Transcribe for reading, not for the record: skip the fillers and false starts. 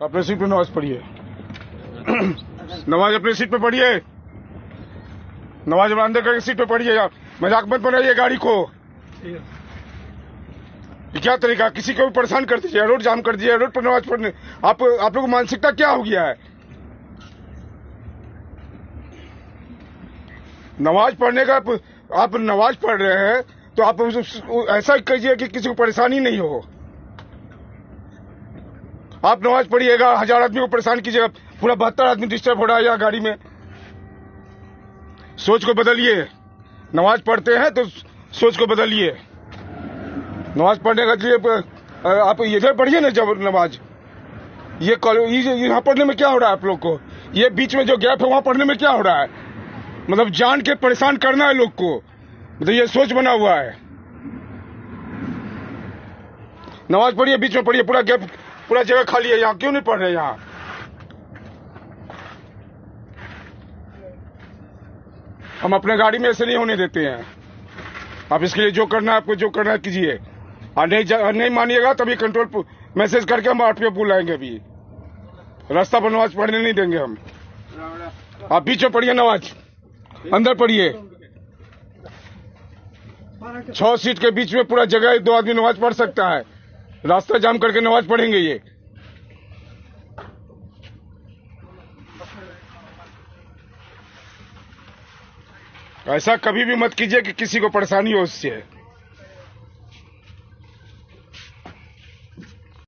अपने सीट पे नमाज पढ़िए। नमाज अपनी सीट पे पढ़िए। नमाज अंदर करके सीट पे पढ़िए। मजाक मत बनाइए गाड़ी को। ये क्या तरीका? किसी को भी परेशान कर दीजिए, रोड जाम कर दीजिए, रोड पर नमाज पढ़ने। आप लोग को मानसिकता क्या हो गया है? नमाज पढ़ने का आप नमाज पढ़ रहे हैं तो आप ऐसा कीजिए कि किसी को परेशानी नहीं हो। आप नमाज पढ़िएगा, 1000 आदमी को परेशान कीजिएगा, पूरा 72 आदमी डिस्टर्ब हो रहा है यहाँ गाड़ी में। सोच को बदलिए। नमाज पढ़ते हैं तो सोच को बदलिए। नमाज पढ़ने का लिए आप इधर पढ़िए ना। जब नमाज ये यहाँ पढ़ने में क्या हो रहा है आप लोग को? ये बीच में जो गैप है वहां पढ़ने में क्या हो रहा है? मतलब जान के परेशान करना है लोग को। मतलब ये सोच बना हुआ है। नमाज पढ़िए, बीच में पढ़िए, पूरा गैप, पूरा जगह खाली है यहाँ। क्यों नहीं पढ़ रहे यहाँ? हम अपने गाड़ी में ऐसे नहीं होने देते हैं। आप इसके लिए जो करना है, आपको जो करना है कीजिए। और नहीं मानिएगा तभी कंट्रोल मैसेज करके हम आरटीओ बुलाएंगे। अभी रास्ता पर नमाज पढ़ने नहीं देंगे हम। आप बीच में पढ़िए नमाज, अंदर पढ़िए। 6 सीट के बीच में पूरा जगह 2 आदमी नमाज पढ़ सकता है। रास्ता जाम करके नमाज पढ़ेंगे ये? ऐसा कभी भी मत कीजिए कि किसी को परेशानी हो उससे।